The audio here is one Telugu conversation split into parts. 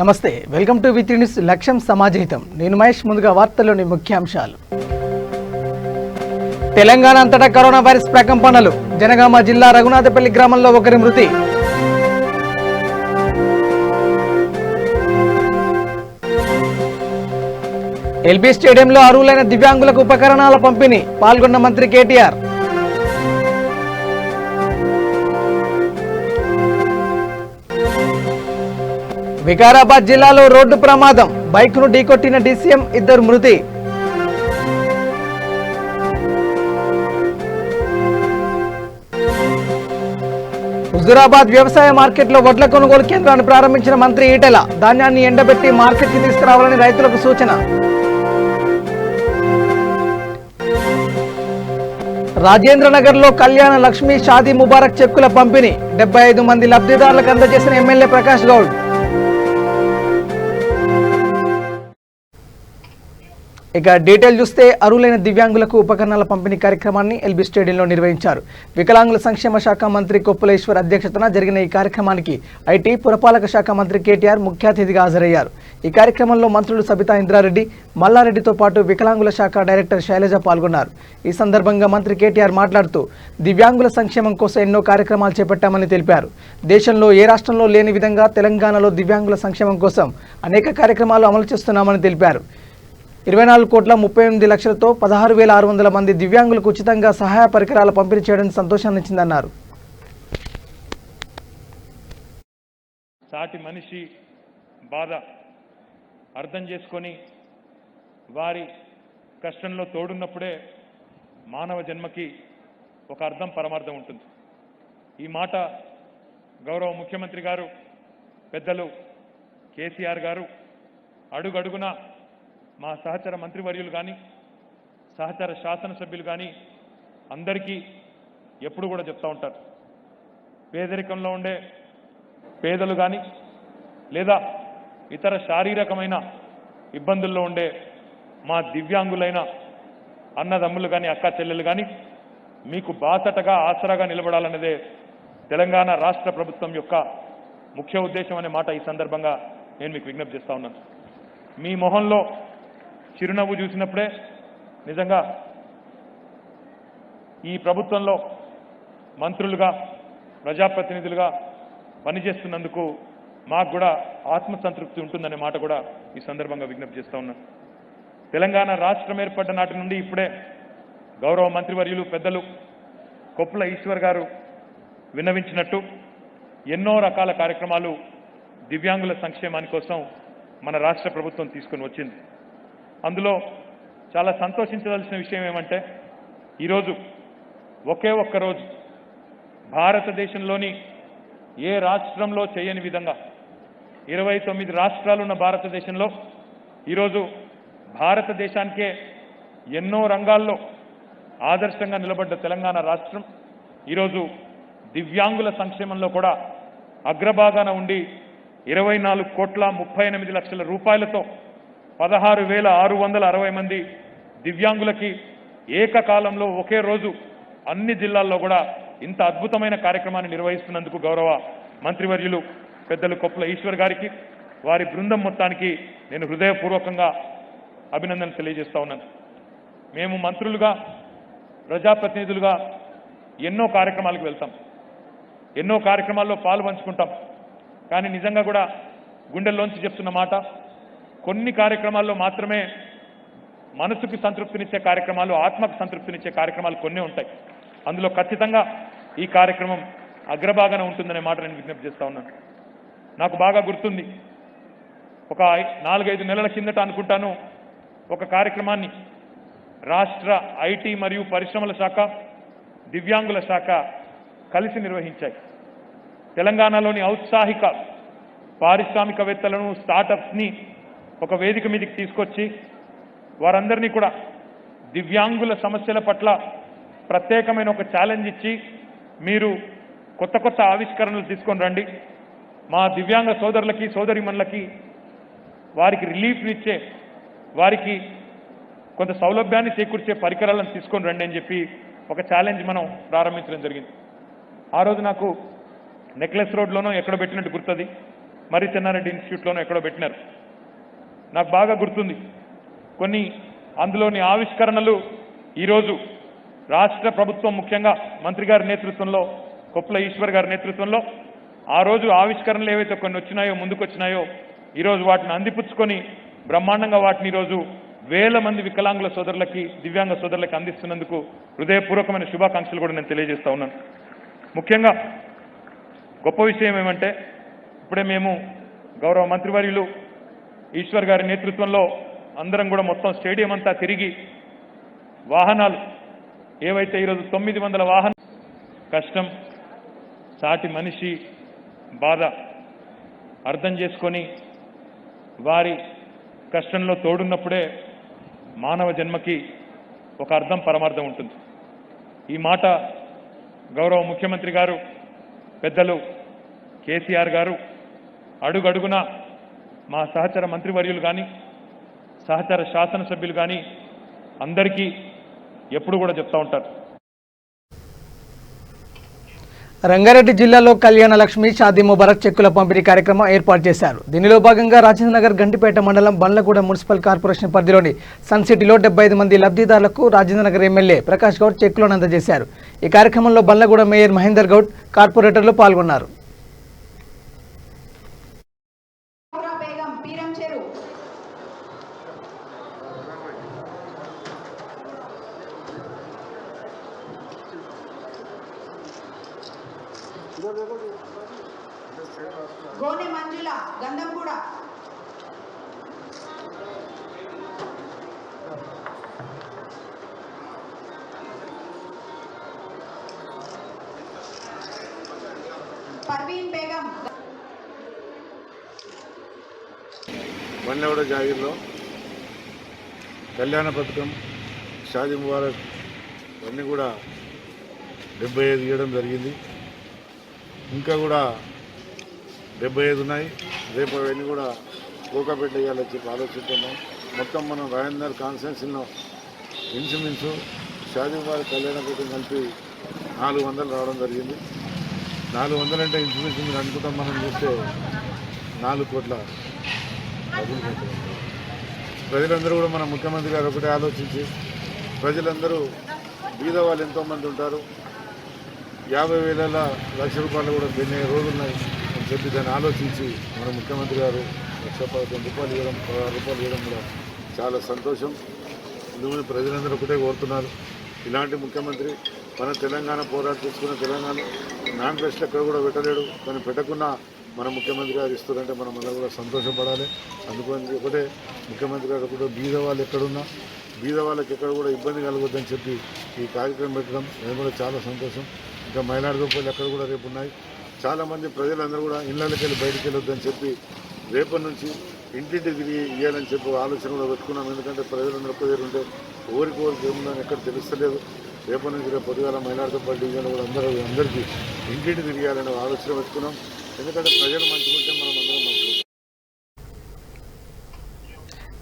నమస్తే, వెల్కమ్ టు V3 న్యూస్. లక్ష్యం సమాజహితం. నేను మహేష్. ముందుగా వార్తల్లోని ముఖ్యాంశాలు. తెలంగాణ అంతటా కరోనా వైరస్ ప్రకంపనలు. జనగామ జిల్లా రఘునాథపల్లి గ్రామంలో ఒకరి మృతి. ఎల్బీ స్టేడియంలో అర్హులైన దివ్యాంగులకు ఉపకరణాల పంపిణీ. పాల్గొన్న మంత్రి కేటీఆర్. వికారాబాద్ జిల్లాలో రోడ్డు ప్రమాదం. బైక్ను ఢీకొట్టిన డీసీఎం, ఇద్దరు మృతి. హుజూరాబాద్ వ్యవసాయ మార్కెట్లో వడ్ల కొనుగోలు కేంద్రాన్ని ప్రారంభించిన మంత్రి ఈటెల. ధాన్యాన్ని ఎండబెట్టి మార్కెట్కి తీసుకురావాలని రైతులకు సూచన. రాజేంద్రనగర్లో కళ్యాణ లక్ష్మి షాదీ ముబారక్ చెక్కుల పంపిణీ. 75 మంది లబ్ధిదారులకు అందజేసిన ఎమ్మెల్యే ప్రకాష్ గౌడ్. ఇక డీటెయిల్ చూస్తే, అర్హులైన దివ్యాంగులకు ఉపకరణాల పంపిణీ కార్యక్రమాన్ని ఎల్బీ స్టేడియంలో నిర్వహించారు. వికలాంగుల సంక్షేమ శాఖ మంత్రి కొప్పుల ఈశ్వర్ అధ్యక్షతన జరిగిన ఈ కార్యక్రమానికి ఐటీ పురపాలక శాఖ మంత్రి కేటీఆర్ ముఖ్య అతిథిగా హాజరయ్యారు. ఈ కార్యక్రమంలో మంత్రులు సబితా ఇంద్రారెడ్డి, మల్లారెడ్డితో పాటు వికలాంగుల శాఖ డైరెక్టర్ శైలజ పాల్గొన్నారు. ఈ సందర్భంగా మంత్రి కేటీఆర్ మాట్లాడుతూ, దివ్యాంగుల సంక్షేమం కోసం ఎన్నో కార్యక్రమాలు చేపట్టామని తెలిపారు. దేశంలో ఏ రాష్ట్రంలో లేని విధంగా తెలంగాణలో దివ్యాంగుల సంక్షేమం కోసం అనేక కార్యక్రమాలు అమలు చేస్తున్నామని తెలిపారు. 24,38,00,000తో 16,600 మంది దివ్యాంగులకు ఉచితంగా సహాయ పరికరాల పంపిణీ చేయడం సంతోషాన్నిచ్చిందన్నారు. సాటి మనిషి బాధ అర్థం చేసుకొని వారి కష్టంలో తోడున్నప్పుడే మానవ జన్మకి ఒక అర్థం పరమార్థం ఉంటుంది. ఈ మాట గౌరవ ముఖ్యమంత్రి గారు పెద్దలు కేసీఆర్ గారు అడుగడుగున మా సహచర మంత్రివర్యులు కానీ సహచర శాసనసభ్యులు కానీ అందరికీ ఎప్పుడు కూడా చెప్తూ ఉంటారు. పేదరికంలో ఉండే పేదలు కానీ లేదా ఇతర శారీరకమైన ఇబ్బందుల్లో ఉండే మా దివ్యాంగులైన అన్నదమ్ములు కానీ అక్క చెల్లెలు కానీ మీకు బాసటగా ఆసరాగా నిలబడాలన్నదే తెలంగాణ రాష్ట్ర ప్రభుత్వం యొక్క ముఖ్య ఉద్దేశం అనే మాట ఈ సందర్భంగా నేను మీకు విజ్ఞప్తి చేస్తా ఉన్నాను. మీ మొహంలో చిరునవ్వు చూసినప్పుడే నిజంగా ఈ ప్రభుత్వంలో మంత్రులుగా ప్రజాప్రతినిధులుగా పనిచేస్తున్నందుకు మాకు కూడా ఆత్మసంతృప్తి ఉంటుందనే మాట కూడా ఈ సందర్భంగా విజ్ఞప్తి చేస్తూ ఉన్నాను. తెలంగాణ రాష్ట్రం ఏర్పడ్డ నాటి నుండి ఇప్పుడే గౌరవ మంత్రివర్యులు పెద్దలు కొప్పుల ఈశ్వర్ గారు విన్నవించినట్టు ఎన్నో రకాల కార్యక్రమాలు దివ్యాంగుల సంక్షేమాని కోసం మన రాష్ట్ర ప్రభుత్వం తీసుకుని వచ్చింది. అందులో చాలా సంతోషించవలసిన విషయం ఏమంటే, ఈరోజు ఒకే ఒక్క రోజు భారతదేశంలోని ఏ రాష్ట్రంలో చేయని విధంగా 29 రాష్ట్రాలున్న భారతదేశంలో ఈరోజు భారతదేశానికే ఎన్నో రంగాల్లో ఆదర్శంగా నిలబడ్డ తెలంగాణ రాష్ట్రం ఈరోజు దివ్యాంగుల సంక్షేమంలో కూడా అగ్రభాగాన ఉండి 24,38,00,000 రూపాయలతో 16,660 మంది దివ్యాంగులకి ఏకకాలంలో ఒకే రోజు అన్ని జిల్లాల్లో కూడా ఇంత అద్భుతమైన కార్యక్రమాన్ని నిర్వహిస్తున్నందుకు గౌరవ మంత్రివర్యులు పెద్దలు కొప్పుల ఈశ్వర్ గారికి వారి బృందం మొత్తానికి నేను హృదయపూర్వకంగా అభినందనలు తెలియజేస్తా ఉన్నాను. మేము మంత్రులుగా ప్రజాప్రతినిధులుగా ఎన్నో కార్యక్రమాలకు వెళ్తాం, ఎన్నో కార్యక్రమాల్లో పాలు పంచుకుంటాం. కానీ నిజంగా కూడా గుండెల్లోంచి చెప్తున్న మాట, కొన్ని కార్యక్రమాల్లో మాత్రమే మనసుకి సంతృప్తినిచ్చే కార్యక్రమాలు, ఆత్మకు సంతృప్తినిచ్చే కార్యక్రమాలు కొన్ని ఉంటాయి. అందులో ఖచ్చితంగా ఈ కార్యక్రమం అగ్రభాగాన ఉంటుందనే మాట నేను విజ్ఞప్తి చేస్తా ఉన్నాను. నాకు బాగా గుర్తుంది, ఒక 4-5 నెలల కిందట అనుకుంటాను ఒక కార్యక్రమాన్ని రాష్ట్ర ఐటీ మరియు పరిశ్రమల శాఖ, దివ్యాంగుల శాఖ కలిసి నిర్వహించాయి. తెలంగాణలోని ఔత్సాహిక పారిశ్రామికవేత్తలను, స్టార్టప్స్ని ఒక వేదిక మీదకి తీసుకొచ్చి వారందరినీ కూడా దివ్యాంగుల సమస్యల పట్ల ప్రత్యేకమైన ఒక ఛాలెంజ్ ఇచ్చి, మీరు కొత్త కొత్త ఆవిష్కరణలు తీసుకొని రండి, మా దివ్యాంగ సోదరులకి సోదరిమణులకి వారికి రిలీఫ్నిచ్చే, వారికి కొంత సౌలభ్యాన్ని చేకూర్చే పరికరాలను తీసుకొని రండి అని చెప్పి ఒక ఛాలెంజ్ మనం ప్రారంభించడం జరిగింది. ఆ రోజు నాకు నెక్లెస్ రోడ్లోనో ఎక్కడ పెట్టినట్టు గుర్తుంది, మరి చెన్నారెడ్డి ఇన్స్టిట్యూట్లోనూ ఎక్కడో పెట్టినారు. నాకు బాగా గుర్తుంది కొన్ని అందులోని ఆవిష్కరణలు ఈరోజు రాష్ట్ర ప్రభుత్వం ముఖ్యంగా మంత్రి గారి నేతృత్వంలో కొప్పుల ఈశ్వర్ గారి నేతృత్వంలో ఆ రోజు ఆవిష్కరణలు ఏవైతే కొన్ని వచ్చినాయో ముందుకొచ్చినాయో ఈరోజు వాటిని అందిపుచ్చుకొని బ్రహ్మాండంగా వాటిని ఈరోజు వేల మంది వికలాంగుల సోదరులకి దివ్యాంగ సోదరులకి అందిస్తున్నందుకు హృదయపూర్వకమైన శుభాకాంక్షలు కూడా నేను తెలియజేస్తా ఉన్నాను. ముఖ్యంగా గొప్ప విషయం ఏమంటే ఇప్పుడే మేము గౌరవ మంత్రివర్యులు ఈశ్వర్ గారి నేతృత్వంలో అందరం కూడా మొత్తం స్టేడియం అంతా తిరిగి వాహనాలు ఏవైతే ఈరోజు 900 వాహనాలు కష్టం సాటి మనిషి బాధ అర్థం చేసుకొని వారి కష్టంలో తోడున్నప్పుడే మానవ జన్మకి ఒక అర్థం పరమార్థం ఉంటుంది. ఈ మాట గౌరవ ముఖ్యమంత్రి గారు పెద్దలు కేసీఆర్ గారు అడుగడుగునా మా సహచర మంత్రివర్యులు కానీ సహచర శాసనసభ్యులు కానీ అందరికీ ఎప్పుడు కూడా చెప్తా ఉంటారు. రంగారెడ్డి జిల్లాలో కళ్యాణ లక్ష్మి షాదీ ముబారక్ చెక్కుల పంపిణీ కార్యక్రమం ఏర్పాటు చేశారు. దీనిలో భాగంగా రాజేంద్రనగర్ గంటిపేట మండలం బండ్లగూడ మున్సిపల్ కార్పొరేషన్ పరిధిలోని సన్ సిటీలో 75 మంది లబ్ధిదారులకు రాజేంద్రనగర్ ఎమ్మెల్యే ప్రకాష్ గౌడ్ చెక్కులను అందజేశారు. ఈ కార్యక్రమంలో బండ్లగూడ మేయర్ మహేందర్ గౌడ్ కార్పొరేటర్లు పాల్గొన్నారు. గోనె మంజుల గంధంగూడ పర్వీన్ బేగం బండ్లగూడ జాగిర్లో కళ్యాణ పథకం షాదీ ముబారక్ అన్నీ కూడా 75 ఇవ్వడం జరిగింది. ఇంకా కూడా 75 ఉన్నాయి. రేపు అవన్నీ కూడా కోకాపేట వేయాలని చెప్పి ఆలోచిస్తున్నాం. మొత్తం మనం రాజేందర్ కాన్స్టిట్యున్సీలో ఇంచుమించు షాదీ ముబారక్ కళ్యాణ పథకం కలిపి 400 రావడం జరిగింది. 400 అంటే ఇంచుమించు మీరు అనుకుంటాం మనం చూస్తే 4 కోట్ల ప్రజలందరూ కూడా మన ముఖ్యమంత్రి గారు ఒకటే ఆలోచించి ప్రజలందరూ బీద వాళ్ళు ఎంతోమంది ఉంటారు, 50,000 లక్ష రూపాయలు కూడా పెరిగే రోజులున్నాయి అని చెప్పి దాన్ని ఆలోచించి మన ముఖ్యమంత్రి గారు 115 రూపాయలు ఇవ్వడం 16 రూపాయలు ఇవ్వడం కూడా చాలా సంతోషం. ఇందుకు ప్రజలందరూ ఒకటే కోరుతున్నారు, ఇలాంటి ముఖ్యమంత్రి మన తెలంగాణ పోరాటం తీసుకున్న తెలంగాణ మేనిఫెస్టో ఎక్కడ కూడా పెట్టలేడు, కానీ పెట్టకున్నా మన ముఖ్యమంత్రి గారు ఇస్తారంటే మనం అందరూ కూడా సంతోషపడాలి. అందుకని ఒకటే ముఖ్యమంత్రి గారు కూడా బీద వాళ్ళు ఎక్కడున్నా బీద వాళ్ళకి ఎక్కడ కూడా ఇబ్బంది కలగొద్దని చెప్పి ఈ కార్యక్రమం పెట్టడం నేను కూడా చాలా సంతోషం. ఇంకా మైలాడుగోపల్లి ఎక్కడ కూడా రేపు ఉన్నాయి. చాలామంది ప్రజలందరూ కూడా ఇళ్ళకి వెళ్ళి బయటికి వెళ్ళొద్దని చెప్పి రేపటి నుంచి ఇంటింటికి తిరిగి ఇవ్వాలని చెప్పి ఆలోచన కూడా పెట్టుకున్నాం. ఎందుకంటే ప్రజలందరూ ఒక్క దగ్గర ఉంటే ఊరికి ఏముందని ఎక్కడ తెలుస్తలేదు. రేపటి నుంచి రేపు పొద్దుగాల మైలాడుగోపల్లి డివిజన్ కూడా అందరికీ ఇంటింటి తిరిగాలని ఆలోచన పెట్టుకున్నాం. ఎందుకంటే ప్రజలు మంచిగుంటే మనం అందరం మంచిగా.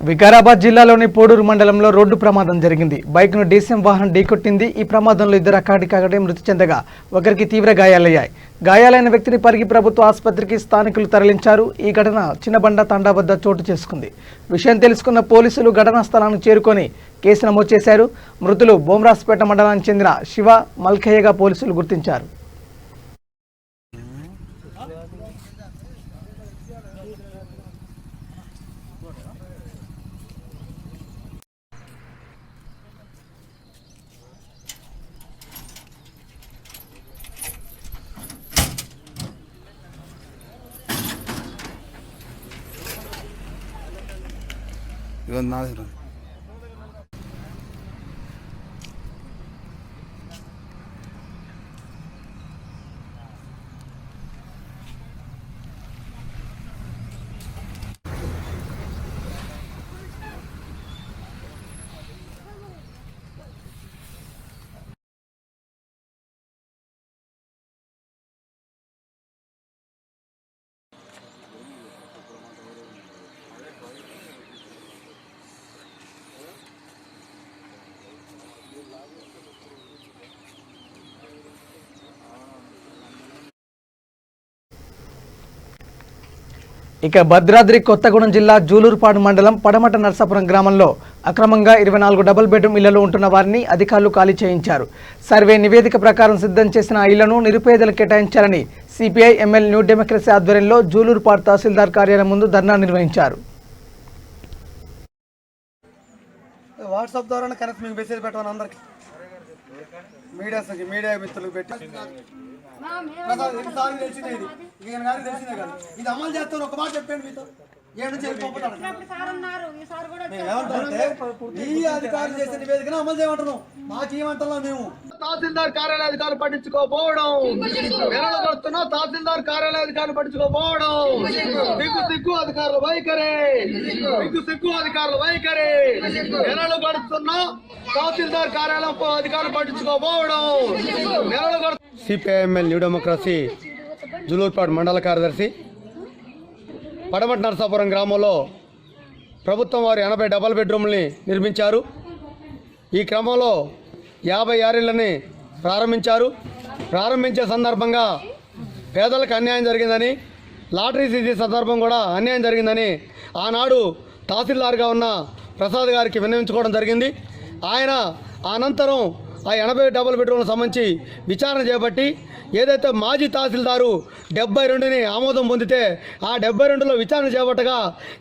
వికారాబాద్ జిల్లాలోని పోడూరు మండలంలో రోడ్డు ప్రమాదం జరిగింది. బైక్ను డీసీఎం వాహనం ఢీకొట్టింది. ఈ ప్రమాదంలో 2 అక్కడికక్కడే మృతి చెందగా ఒకరికి తీవ్ర గాయాలయ్యాయి. గాయాలైన వ్యక్తిని పరిగి ప్రభుత్వ ఆసుపత్రికి స్థానికులు తరలించారు. ఈ ఘటన చిన్నబండ తండా వద్ద చోటు చేసుకుంది. విషయం తెలుసుకున్న పోలీసులు ఘటనా స్థలానికి చేరుకొని కేసు నమోదు చేశారు. మృతులు బోమ్రాస్పేట మండలానికి చెందిన శివ మల్ఖయ్యగా పోలీసులు గుర్తించారు. ఇవన్నీ నాది ఇక భద్రాద్రి కొత్తగూడెం జిల్లా జూలూరుపాడు మండలం పడమట నర్సాపురం గ్రామంలో అక్రమంగా 24 డబుల్ బెడ్రూమ్ ఇళ్లలో ఉంటున్న వారిని అధికారులు ఖాళీ చేయించారు. సర్వే నివేదిక ప్రకారం సిద్ధం చేసిన ఆ ఇళ్లను నిరుపేదలకు కేటాయించాలని సిపిఐ ఎంఎల్ న్యూ డెమోక్రసీ ఆధ్వర్యంలో జూలూరుపాడు తహసీల్దార్ కార్యాలయం ముందు ధర్నా నిర్వహించారు. వాట్సాప్ ద్వారా కనెక్ట్ మీకు మెసేజ్ పెట్టమని అందరికి మీడియా మిత్రులకు పెట్టి తెలిసిందే తెలిసిందే కదా ఇది అమలు చేస్తాను ఒక మాట చెప్పండి మీతో ఈ అధికారులు చేసే నివేదికను అమలు చేయమంటున్నాం. మాకు ఏమంటున్నాం మేము తహసీల్దార్ కార్యాలయ అధికారులు పట్టించుకోకపోవడం నెలకొడుతున్నాం. తహసీల్దార్ కార్యాలయ అధికారులు పట్టించుకోకపోవడం సిగ్గు అధికారుల వైఖరి సిగ్గు అధికారుల వైఖరి నెలలు గడుస్తున్నాం. తహసీల్దార్ కార్యాలయం అధికారులు పట్టించుకోకపోవడం నెలలు. సిపిఐఎంఎల్ న్యూ డెమోక్రసీ జూలూరుపాడు మండల కార్యదర్శి. పడమట నరసాపురం గ్రామంలో ప్రభుత్వం వారు 80 డబల్ బెడ్రూమ్ని నిర్మించారు. ఈ క్రమంలో 56 ఇళ్లని ప్రారంభించే సందర్భంగా పేదలకు అన్యాయం జరిగిందని, లాటరీ సీజీ సందర్భం కూడా అన్యాయం జరిగిందని ఆనాడు తహసీల్దార్గా ఉన్న ప్రసాద్ గారికి విన్నవించుకోవడం జరిగింది. ఆయన అనంతరం ఆ 80 డబుల్ బెడ్రూమ్లకు సంబంధించి విచారణ చేపట్టి ఏదైతే మాజీ తహసీల్దారు 72ని ఆమోదం పొందితే ఆ 72లో విచారణ చేపట్టగా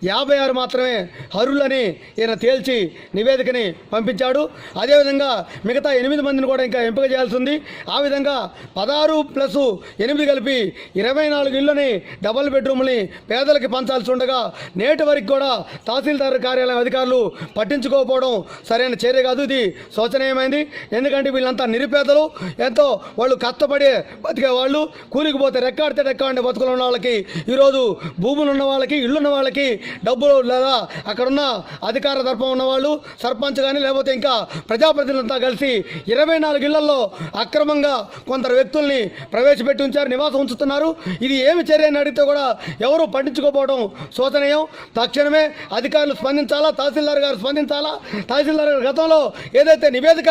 56 మాత్రమే అర్హులని ఈయన తేల్చి నివేదికని పంపించాడు. అదేవిధంగా మిగతా 8 మందిని కూడా ఇంకా ఎంపిక చేయాల్సి ఉంది. ఆ విధంగా 16+8 కలిపి 24 ఇళ్లని డబుల్ బెడ్రూమ్ని పేదలకి పంచాల్సి ఉండగా నేటి వరకు కూడా తహసీల్దార్ కార్యాలయం అధికారులు పట్టించుకోకపోవడం సరైన చర్య కాదు. ఇది శోచనీయమైంది. ఎందుకంటే వీళ్ళంతా నిరుపేదలు, ఎంతో వాళ్ళు కష్టపడి బతికే వాళ్ళు, కూలికి పోతే రెక్కాడితే రెక్కాడితే బతుకులు ఉన్న వాళ్ళకి, ఈరోజు భూములు ఉన్న వాళ్ళకి, ఇళ్ళున్న వాళ్ళకి డబ్బులు లేదా అక్కడున్న అధికార దర్పం ఉన్నవాళ్ళు, సర్పంచ్ కానీ లేకపోతే ఇంకా ప్రజాప్రతినిధులంతా కలిసి 24 ఇళ్లలో అక్రమంగా కొందరు వ్యక్తుల్ని ప్రవేశపెట్టి ఉంచారు, నివాసం ఉంచుతున్నారు. ఇది ఏమి చర్య అని అడిగితే కూడా ఎవరు పట్టించుకోకపోవడం శోచనీయం. తక్షణమే అధికారులు స్పందించాలా, తహసీల్దార్ గారు స్పందించాలా. తహసీల్దార్ గారు గతంలో ఏదైతే నివేదిక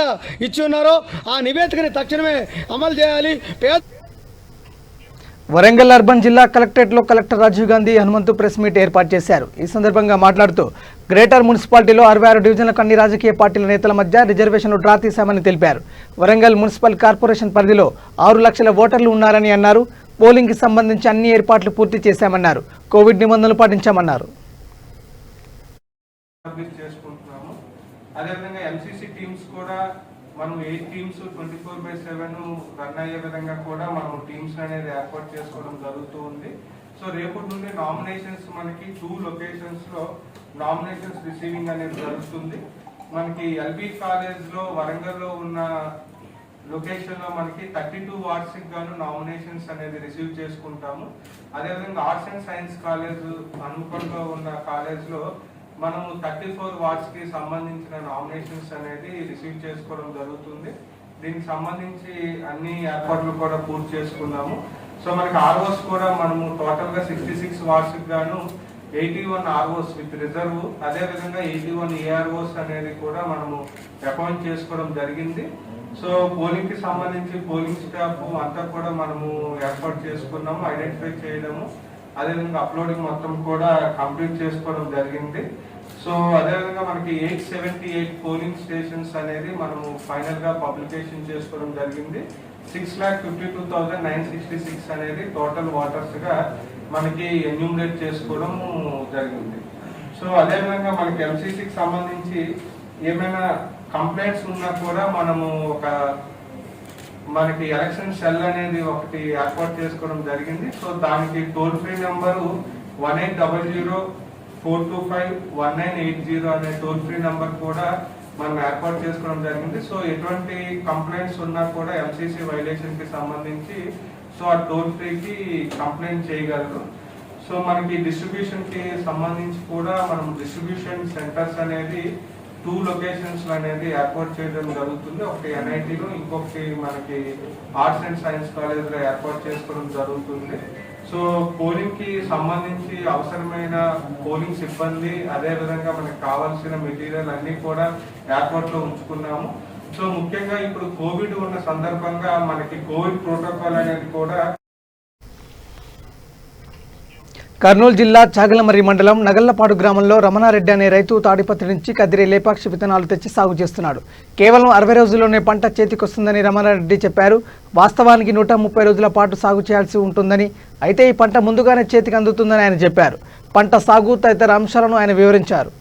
ఇచ్చి ఉన్నారో ఆ నివేదికని తక్షణమే అమలు చేయాలి. వరంగల్ అర్బన్ జిల్లా కలెక్టరేట్లో collector Rajiv Gandhi Hanumanthu press meet ఏర్పాటు చేశారు. ఈ సందర్భంగా మాట్లాడుతూ గ్రేటర్ మున్సిపాలిటీలో 66 డివిజన్లకు అన్ని రాజకీయ పార్టీల నేతల మధ్య రిజర్వేషన్లు డ్రా తీశామని తెలిపారు. వరంగల్ మున్సిపల్ కార్పొరేషన్ పరిధిలో 6 లక్షల ఓటర్లు ఉన్నారని అన్నారు. పోలింగ్కి సంబంధించి అన్ని ఏర్పాట్లు పూర్తి చేశామన్నారు. కోవిడ్ నిబంధనలు పాటించామన్నారు. అదేవిధంగా ఎంసీసీ టీమ్స్ కూడా మనం 8 టీమ్స్ 24/7 రన్ అయ్యే విధంగా కూడా మనం టీమ్స్ అనేది ఏర్పాటు చేసుకోవడం జరుగుతూ ఉంది. సో రేపటి నుండి నామినేషన్స్ మనకి 2 లొకేషన్స్లో నామినేషన్స్ రిసీవింగ్ అనేది జరుగుతుంది. మనకి ఎల్బీ కాలేజ్లో వరంగల్లో ఉన్న లొకేషన్లో మనకి 32 వార్డ్స్కి గాను నామినేషన్స్ అనేది రిసీవ్ చేసుకుంటాము. అదేవిధంగా ఆర్ట్స్ అండ్ సైన్స్ కాలేజ్ హన్మకొండలో ఉన్న కాలేజ్లో మనము 34 వార్డ్స్కి సంబంధించిన నామినేషన్స్ అనేది రిసీవ్ చేసుకోవడం జరుగుతుంది. దీనికి సంబంధించి అన్ని ఏర్పాట్లు కూడా పూర్తి చేసుకున్నాము. సో మనకి ఆర్ఓస్ కూడా మనము టోటల్గా 66 వార్డ్స్కి గాను 81 ఆర్ఓస్ విత్ రిజర్వ్, అదేవిధంగా 81 ఏఆర్ఓస్ అనేది కూడా మనము అపాయింట్ చేసుకోవడం జరిగింది. సో పోలింగ్కి సంబంధించి పోలింగ్ స్టాఫ్ అంతా కూడా మనము ఏర్పాటు చేసుకున్నాము, ఐడెంటిఫై చేయడము, అదేవిధంగా అప్లోడింగ్ మొత్తం కూడా కంప్లీట్ చేసుకోవడం జరిగింది. సో అదేవిధంగా మనకి 878 పోలింగ్ స్టేషన్స్ అనేది మనము ఫైనల్గా పబ్లికేషన్ చేసుకోవడం జరిగింది. 6,52,966 అనేది టోటల్ ఓటర్స్గా మనకి ఎన్యూమరేట్ చేసుకోవడం జరిగింది. సో అదేవిధంగా మనకి ఎంసీసీకి సంబంధించి ఏమైనా కంప్లైంట్స్ ఉన్నా కూడా మనము మనకి ఎలక్షన్ సెల్ అనేది ఒకటి ఏర్పాటు చేసుకోవడం జరిగింది. సో దానికి టోల్ ఫ్రీ నెంబరు 1800-425-1980 అనే టోల్ ఫ్రీ నెంబర్ కూడా మనం ఏర్పాటు చేసుకోవడం జరిగింది. సో ఎటువంటి కంప్లైంట్స్ ఉన్నా కూడా ఎంసీసీ వైలేషన్ కి సంబంధించి సో ఆ టోల్ ఫ్రీకి కంప్లైంట్ చేయగలరు. సో మనకి డిస్ట్రిబ్యూషన్ కి సంబంధించి కూడా మనం డిస్ట్రిబ్యూషన్ సెంటర్స్ అనేది 2 లొకేషన్స్ అనేది ఏర్పాటు చేయడం జరుగుతుంది. ఒకటి ఎన్ఐటీలో, ఇంకొకటి మనకి ఆర్ట్స్ అండ్ సైన్స్ కాలేజ్లో ఏర్పాటు చేసుకోవడం జరుగుతుంది. సో పోలింగ్ కి సంబంధించి అవసరమైన పోలింగ్ సిబ్బంది, అదేవిధంగా మనకు కావాల్సిన మెటీరియల్ అన్ని కూడా ఏర్పాట్లో ఉంచుకున్నాము. సో ముఖ్యంగా ఇప్పుడు కోవిడ్ ఉన్న సందర్భంగా మనకి కోవిడ్ ప్రోటోకాల్ అనేది కూడా కర్నూలు జిల్లా చాగలమర్రి మండలం నగళ్లపాడు గ్రామంలో రమణారెడ్డి అనే రైతు తాడిపత్రి నుంచి కదిరి లేపాక్షి విత్తనాలు తెచ్చి సాగు చేస్తున్నాడు. కేవలం 60 రోజుల్లోనే పంట చేతికొస్తుందని రమణారెడ్డి చెప్పారు. వాస్తవానికి 130 రోజుల పాటు సాగు చేయాల్సి ఉంటుందని, అయితే ఈ పంట ముందుగానే చేతికి అందుతుందని ఆయన చెప్పారు. పంట సాగు తదితర అంశాలను ఆయన వివరించారు.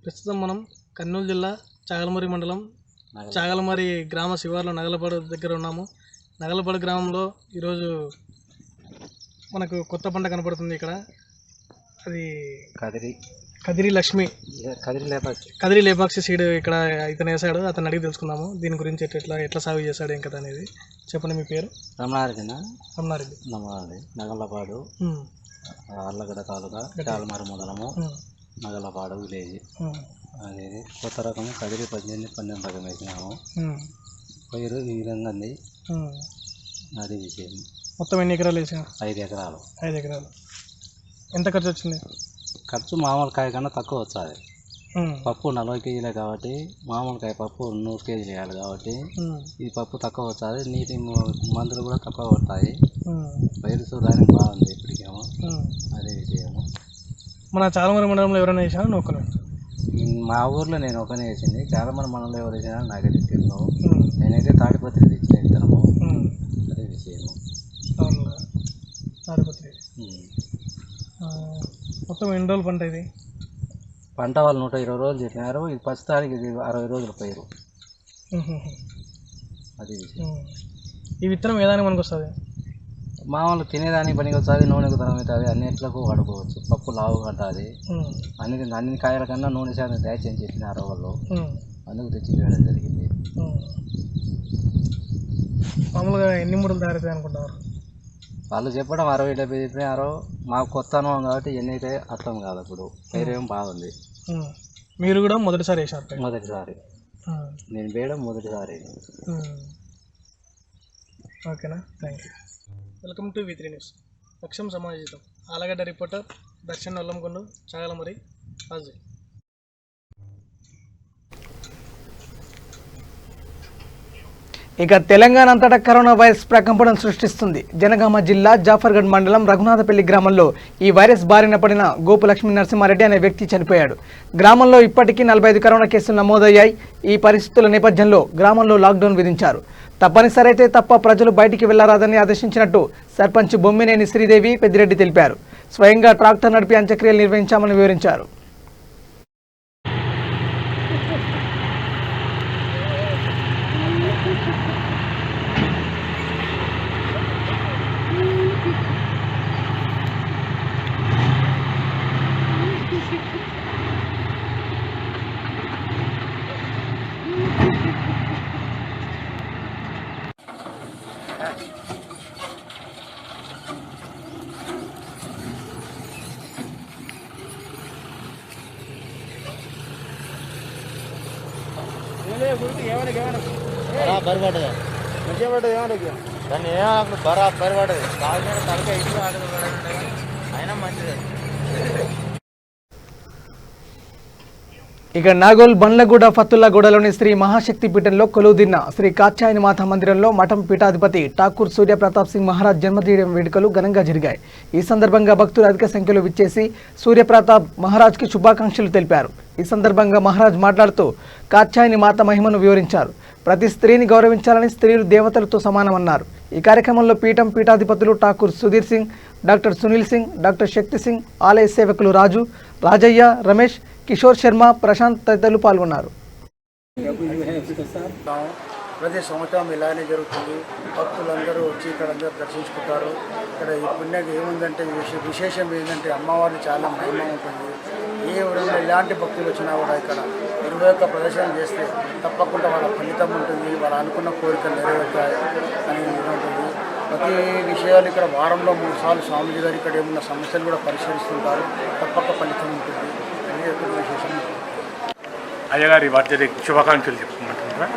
ప్రస్తుతం మనం కర్నూలు జిల్లా చాగలమర్రి మండలం చాగలమర్రి గ్రామ శివార్లో నగలపాడు దగ్గర ఉన్నాము. నగలపాడు గ్రామంలో ఈరోజు మనకు కొత్త పంట కనపడుతుంది. ఇక్కడ అది కదిరి లక్ష్మి కదిరి లేపాక్షి సీడ్ ఇక్కడ ఇతను వేసాడు. అతను అడిగి తెలుసుకుందాము దీని గురించి ఎట్లా సాగు చేశాడు ఏం కదా అనేది. చెప్పండి, మీ పేరు? రమణారెడ్డి. నగలపాడు అల్లగడ్డ తాలూకా చాగలమర్రి మండలము నగలపాడు విలేజ్. అది కొత్త రకము కదిరి 18 రకం వేసినాము. పైరు ఈ విధంగా ఉంది. అది విషయం. మొత్తం ఎన్ని ఎకరాలు వేసాము? 5 ఎకరాలు. 5 ఎకరాలు. ఎంత ఖర్చు వచ్చింది? ఖర్చు మామూలు కాయ కన్నా తక్కువ వచ్చాది. పప్పు 40 కేజీలే కాబట్టి మామూలు కాయ పప్పు 100 కేజీలు వేయాలి కాబట్టి ఈ పప్పు తక్కువ వచ్చాది. నీటి మందులు కూడా తక్కువ పడతాయి. పైరు చూడడానికి బాగుంది. ఇప్పటికేమో అదే విషయము. మన చాగలమర్రి మండలంలో ఎవరైనా వేసినా నువ్వు ఒకనే? మా ఊర్లో నేను ఒకనే వేసింది. చాలామంది మండలంలో ఎవరు వేసినా నాకైతే తెలియదు. నేనైతే తాడిపత్రి తెచ్చిన విత్తనము. అదే విషయము. తాడిపత్రి. మొత్తం ఎన్ని రోజులు పంట ఇది? పంట వాళ్ళు 120 రోజులు చెప్పినారు. ఇది ప్రస్తుతానికి 60 రోజుల పైరు. అది విషయం. ఈ విత్తనం ఏదానికి మనకు వస్తుంది? మామూలు తినేదానికి పనికి వస్తుంది, నూనెకు తరం అవుతుంది, అన్నిట్లకు వాడుకోవచ్చు. పప్పు లావు కట్టాలి. అన్ని కాయల కన్నా నూనె శాతం దాచి అని చెప్పినారు వాళ్ళు. అందుకు తెచ్చి వేయడం జరిగింది. మామూలుగా ఎన్ని మూటలు తయారవుతాయి అనుకుంటున్నారు? వాళ్ళు చెప్పడం 60-70 చెప్పినారు. మాకు కొత్త అనుభవం కాబట్టి ఎన్ని అయితే అర్థం కాదు. అప్పుడు పైరేం బాగుంది. మీరు కూడా మొదటిసారి వేసారు? మొదటిసారి. నేను వేయడం మొదటిసారి. ఓకేనా, thank you. Welcome to V3 news. లక్ష్యం సమాజితం. ఆలగడ్డ రిపోర్టర్ దర్శన్ నల్లంకొండ, చాగలమర్రి, హాజీ. ఇక తెలంగాణ అంతటా కరోనా వైరస్ ప్రకంపనం సృష్టిస్తుంది. జనగామ జిల్లా జాఫర్గఢ్ మండలం రఘునాథపల్లి గ్రామంలో ఈ వైరస్ బారిన పడిన గోపు లక్ష్మీ నరసింహారెడ్డి అనే వ్యక్తి చనిపోయాడు. గ్రామంలో ఇప్పటికీ 45 కరోనా కేసులు నమోదయ్యాయి. ఈ పరిస్థితుల నేపథ్యంలో గ్రామంలో లాక్డౌన్ విధించారు. తప్పనిసరి అయితే తప్ప ప్రజలు బయటికి వెళ్లరాదని ఆదేశించినట్టు సర్పంచ్ బొమ్మినేని శ్రీదేవి పెద్దిరెడ్డి తెలిపారు. స్వయంగా ట్రాక్టర్ నడిపి అంత్యక్రియలు నిర్వహించామని వివరించారు. ఇక నాగోల్ బండ్లగూడ ఫత్తుల్లగూడలోని శ్రీ మహాశక్తి పీఠంలో కొలువుదిన్న శ్రీ కాత్యాయని మాత మందిరంలో మఠం పీఠాధిపతి ఠాకూర్ సూర్యప్రతాప్ సింగ్ మహారాజ్ జన్మదిన వేడుకలు ఘనంగా జరిగాయి. ఈ సందర్భంగా భక్తులు అధిక సంఖ్యలో విచ్చేసి సూర్యప్రతాప్ మహారాజ్కి శుభాకాంక్షలు తెలిపారు. ఈ సందర్భంగా మహారాజ్ మాట్లాడుతూ కాత్యాయని మాత మహిమను వివరించారు. ప్రతి స్త్రీని గౌరవించాలని, స్త్రీలు దేవతలతో సమానమన్నారు. ఈ కార్యక్రమంలో పీఠం పీఠాధిపతులు ఠాకూర్ సుధీర్ సింగ్, డాక్టర్ సునీల్ సింగ్, డాక్టర్ శక్తి సింగ్, ఆలయ సేవకులు రాజు, రాజయ్య, రమేష్, కిషోర్ శర్మ, ప్రశాంత్ తదితరులు పాల్గొన్నారు. ప్రతి సంవత్సరం ఇలానే జరుగుతుంది. భక్తులందరూ వచ్చి ఇక్కడ అందరూ దర్శించుకుంటారు. ఇక్కడ ఈ పుణ్యకి ఏముందంటే విశేషం ఏంటంటే అమ్మవారిని చాలా మహిమ ఉంటుంది. ఏ ఊరిలో ఎలాంటి భక్తులు వచ్చినా కూడా ఇక్కడ 21 ప్రదర్శన చేస్తే తప్పకుండా వాళ్ళ ఫలితం ఉంటుంది, వాళ్ళు అనుకున్న కోరికలు నెరవేరుతాయి అని ఉంటుంది. ప్రతి విషయాలు ఇక్కడ వారంలో 3 సార్లు స్వామీజీ గారు ఇక్కడ ఏమున్న సమస్యలు కూడా పరిష్కరిస్తుంటారు. తప్పక ఫలితం ఉంటుంది. ఇది ఒక విశేషం. అయ్యగారి వర్ధంతి శుభాకాంక్షలు చెప్పుకుంటున్నారా?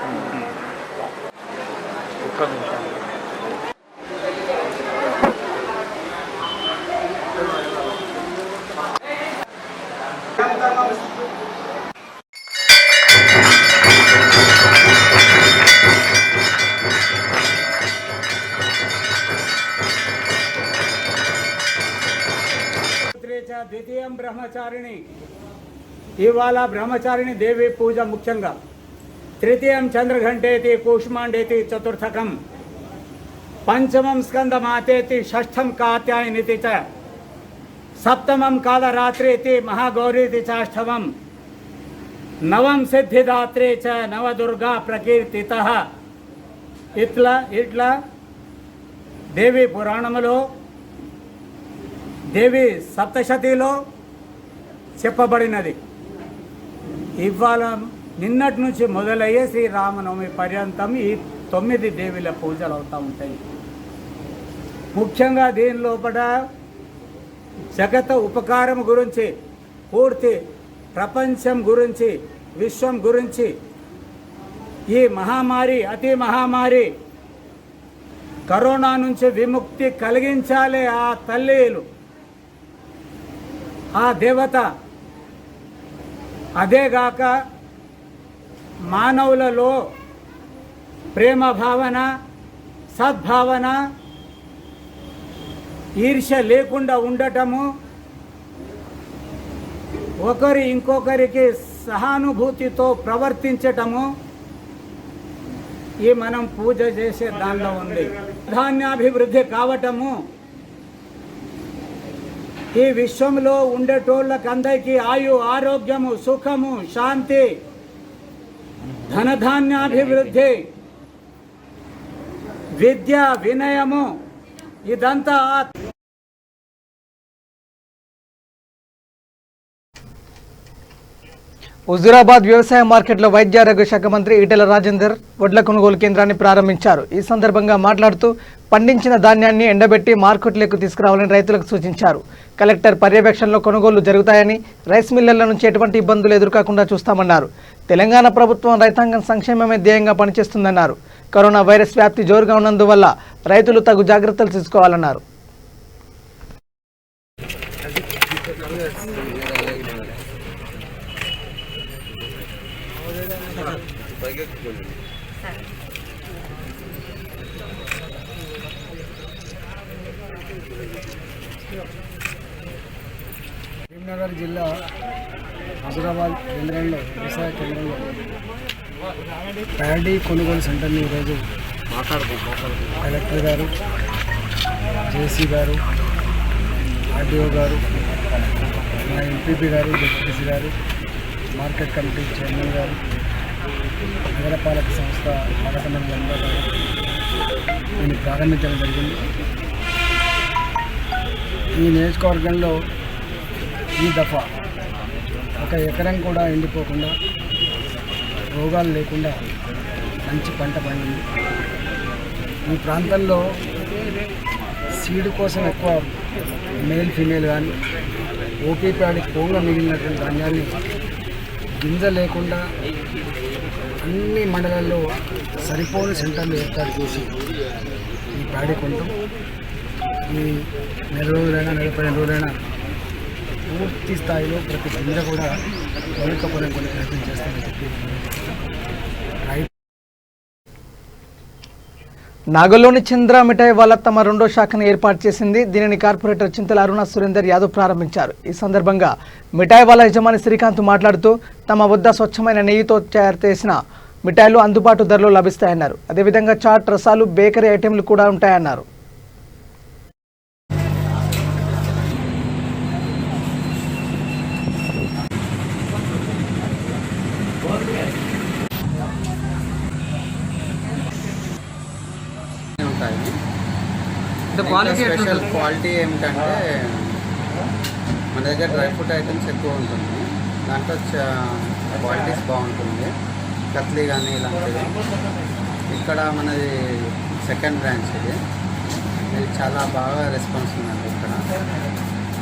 ద్వితీయం బ్రహ్మచారిణి. ఇవాళ బ్రహ్మచారిణి దేవి పూజ ముఖ్యంగా. తృతీయం చంద్రఘంటేతి కూష్మాండేతి చతుర్థకం. పంచమం స్కందమాతేతి షష్ఠం కాత్యాయనితి చ. సప్తమం కాలరాత్రేతి మహాగౌరీతి చాష్టమం. నవం సిద్ధిదాత్రే చ నవదుర్గా ప్రకీర్తితః. ఇట్లా దేవి పురాణములో దేవి సప్తశతిలో చెప్పబడినది. ఇవాళ నిన్నటి నుంచి మొదలయ్యే శ్రీరామనవమి పర్యంతం ఈ 9 దేవీల పూజలు అవుతూ ఉంటాయి. ముఖ్యంగా దీని లోపల జగత ఉపకారం గురించి, పూర్తి ప్రపంచం గురించి, విశ్వం గురించి, ఈ మహామారి, అతి మహామారి కరోనా నుంచి విముక్తి కలిగించాలి ఆ తల్లిలు, ఆ దేవత. అదేగాక మానవులలో ప్రేమ భావన, సద్భావన, ఈర్ష్య లేకుండా ఉండటము, ఒకరి ఇంకొకరికి సహానుభూతితో ప్రవర్తించటము ఈ మనం పూజ చేసే దానిలో ఉంది. ధాన్యాభివృద్ధి కావటము, ఈ విశ్వంలో ఉండేటోళ్ళకి అందరికీ ఆయు, ఆరోగ్యము, సుఖము, శాంతి, ధనధాన్యాభివృద్ధి, విద్య, వినయము, ఇదంతా హుజూరాబాద్ వ్యవసాయ మార్కెట్లో వైద్య ఆరోగ్య శాఖ మంత్రి ఈటెల రాజేందర్ వడ్ల కొనుగోలు కేంద్రాన్ని ప్రారంభించారు. ఈ సందర్భంగా మాట్లాడుతూ పండించిన ధాన్యాన్ని ఎండబెట్టి మార్కెట్లకు తీసుకురావాలని రైతులకు సూచించారు. కలెక్టర్ పర్యవేక్షణలో కొనుగోలు జరుగుతాయని, రైస్ మిల్లర్ల నుంచి ఎటువంటి ఇబ్బందులు ఎదుర్కోకుండా చూస్తామన్నారు. తెలంగాణ ప్రభుత్వం రైతాంగం సంక్షేమమే ధ్యేయంగా పనిచేస్తుందన్నారు. కరోనా వైరస్ వ్యాప్తి జోరుగా ఉన్నందువల్ల రైతులు తగు జాగ్రత్తలు తీసుకోవాలన్నారు. కరీంనగర్ జిల్లా హుజూరాబాద్ కేంద్రంలో, వ్యవసాయ కేంద్రంలో ప్యాడీ కొనుగోలు సెంటర్ని ఈరోజు కలెక్టర్ గారు, జేసీ గారు, ఆర్డీఓ గారు, మా ఎంపీపీ గారు, డిప్యూటీసీ గారు, మార్కెట్ కమిటీ చైర్మన్ గారు, నగరపాలక సంస్థ పాలక మండలి గారు దీన్ని ప్రారంభించడం జరిగింది. ఈ నియోజకవర్గంలో ఈ దఫా 1 ఎకరం కూడా ఎండిపోకుండా, రోగాలు లేకుండా మంచి పంట పండింది. ఈ ప్రాంతంలో సీడ్ కోసం ఎక్కువ మేల్ ఫీమేల్ కానీ ఓపీ ప్యాడ్ ఎక్కువగా మిగిలినటువంటి ధాన్యాన్ని గింజ లేకుండా అన్ని మండలాల్లో సరిపోని సెంటర్లు ఏర్పాటు చేసి ఈ ప్యాడీ కొంటాం. ఈ 4 రోజులైనా 45 రోజులైనా పూర్తి స్థాయిలో ప్రతి గింజ కూడా కొనుక్కపోవడం కొన్ని ప్రయత్నం చేస్తామని చెప్పి నాగల్లోని చంద్ర మిఠాయి వాళ్ళ తమ 2వ శాఖను ఏర్పాటు చేసింది. దీనిని కార్పొరేటర్ చింతల అరుణ సురేందర్ యాదవ్ ప్రారంభించారు. ఈ సందర్భంగా మిఠాయి వాళ్ళ యజమాని శ్రీకాంత్ మాట్లాడుతూ తమ వద్ద స్వచ్ఛమైన నెయ్యితో తయారు చేసిన మిఠాయిలు అందుబాటు ధరలో లభిస్తాయన్నారు. అదేవిధంగా చాట్, రసాలు, బేకరీ ఐటెంలు కూడా ఉంటాయన్నారు. స్పెషల్ క్వాలిటీ ఏమిటంటే మన దగ్గర డ్రై ఫ్రూట్ ఐటమ్స్ ఎక్కువ ఉంటుంది, దాంట్లో క్వాలిటీస్ బాగుంటుంది. కత్లీ కానీ ఇలాంటివి. ఇక్కడ మనది 2nd బ్రాంచ్ ఇది. ఇది చాలా బాగా రెస్పాన్స్ ఉందండి ఇక్కడ.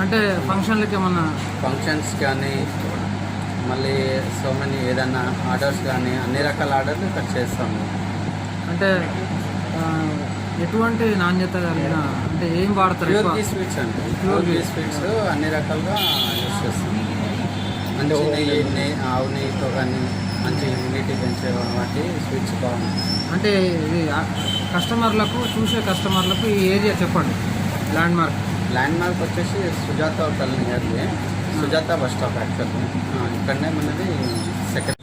అంటే ఫంక్షన్లకి ఏమన్నా ఫంక్షన్స్ కానీ మళ్ళీ సో మెనీ ఏదన్నా ఆర్డర్స్ కానీ అన్ని రకాల ఆర్డర్లు ఇక్కడ చేస్తాము. అంటే ఎటువంటి నాణ్యత కలిగిన అంటే ఏం వాడతారు? ప్యూర్ గీ స్వీట్స్ అండి. ప్యూర్ గీ స్వీట్స్ అన్ని రకాలుగా యూస్ చేస్తాము. మంచి నెయ్యి, ఆవు నెయ్యితో కానీ మంచి ఇమ్యూనిటీ పెంచే వాటి స్వీట్స్ బాగుంది. అంటే ఇది కస్టమర్లకు చూసే కస్టమర్లకు ఈ ఏరియా చెప్పండి. ల్యాండ్ మార్క్ వచ్చేసి Sujatha hotel nearly Sujatha bus stop actually ఇక్కడనే మనది సెకండ్.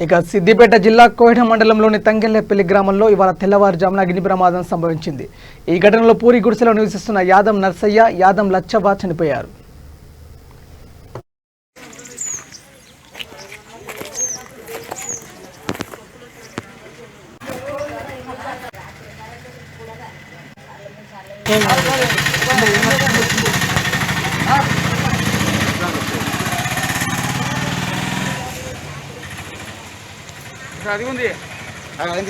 ఇక సిద్దిపేట జిల్లా కోహిడ మండలంలోని తంగెళ్లపల్లి గ్రామంలో ఇవాళ తెల్లవారుజామున అగ్ని ప్రమాదం సంభవించింది. ఈ ఘటనలో పూరి గుడిసెలో నివసిస్తున్న యాదం నర్సయ్య, యాదం లచ్చవ్వ చనిపోయారు. అది ఉంది అది ఒకటి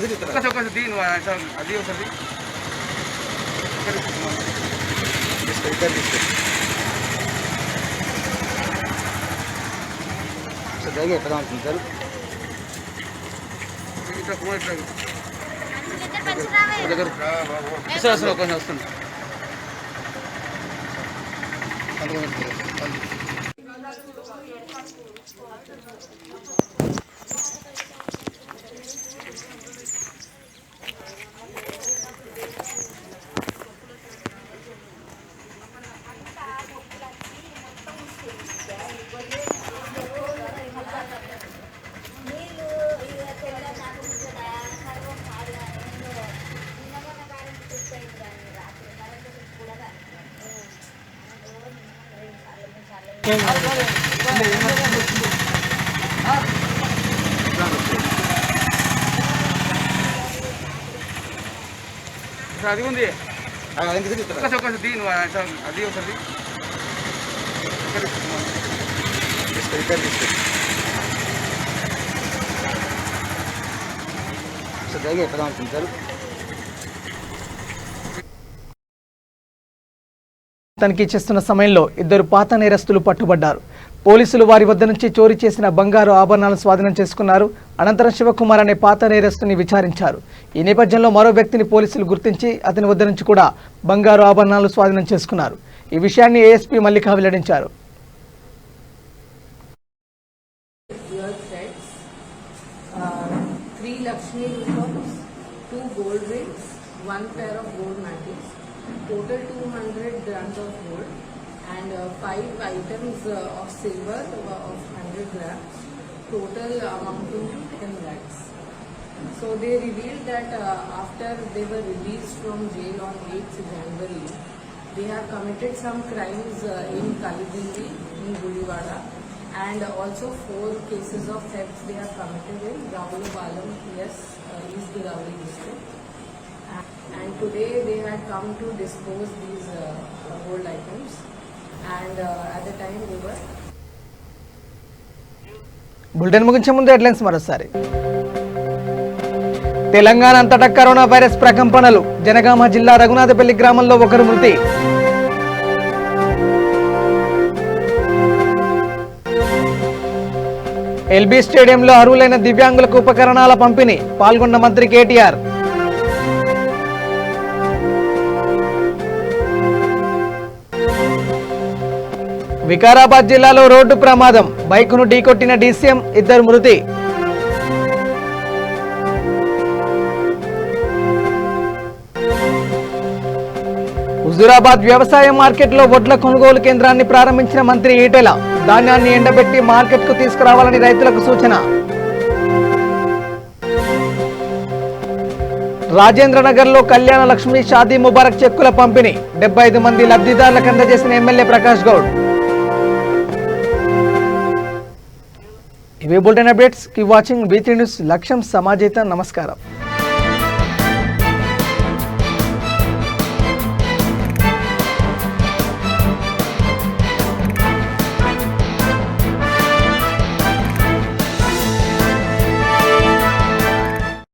ఎక్కడ ఉంటుంది సార్? ఇట్లా కొంచెం వస్తుంది. అది ఉంది అది ఒకటి ఎక్కడ ఉంటుంది సార్? తనిఖీ చేస్తున్న సమయంలో ఇద్దరు పాత నేరస్తులు పట్టుబడ్డారు. పోలీసులు వారి వద్ద నుంచి చోరీ చేసిన బంగారు ఆభరణాలను స్వాధీనం చేసుకున్నారు. అనంతరం శివకుమార్ అనే పాత నేరస్తుని విచారించారు. ఈ నేపథ్యంలో మరో వ్యక్తిని పోలీసులు గుర్తించి అతని వద్ద నుంచి కూడా బంగారు ఆభరణాలు స్వాధీనం చేసుకున్నారు. ఈ విషయాన్ని ఏఎస్పీ మల్లిక వెల్లడించారు. Total 200 grams of gold and 5 items of silver of 100 grams, total amounting to 10 lakhs. So they revealed that after they were released from jail on 8th January, they have committed some crimes in Kalidindi, in Gulivada, and also 4 cases of thefts they have committed in Ravulopalam, East Godavari district. And today they had come to dispose these gold items, and at the time they were. Bulletin ముగించే ముందు హెడ్లైన్స్ మరోసారి. తెలంగాణ అంతటా కరోనా వైరస్ ప్రకంపనలు. జనగామ జిల్లా రఘునాథపల్లి గ్రామంలో ఒకరు మృతి. ఎల్బీ స్టేడియంలో అర్హులైన దివ్యాంగులకు ఉపకరణాల పంపిణీ. పాల్గొన్న మంత్రి కేటీఆర్. వికారాబాద్ జిల్లాలో రోడ్డు ప్రమాదం. బైకును ఢీకొట్టిన డీసీఎం, 2 మృతి. హుజూరాబాద్ వ్యవసాయ మార్కెట్లో వడ్ల కొనుగోలు కేంద్రాన్ని ప్రారంభించిన మంత్రి ఈటెల. ధాన్యాన్ని ఎండబెట్టి మార్కెట్కు తీసుకురావాలని రైతులకు సూచన. రాజేంద్రనగర్లో కళ్యాణ లక్ష్మి షాదీ ముబారక్ చెక్కుల పంపిణీ. 75 మంది లబ్ధిదారులకు అందజేసిన ఎమ్మెల్యే ప్రకాష్ గౌడ్. ఇవే bulletin updates. Keep watching V3 news. లక్ష్యం సమాజేత. నమస్కారం.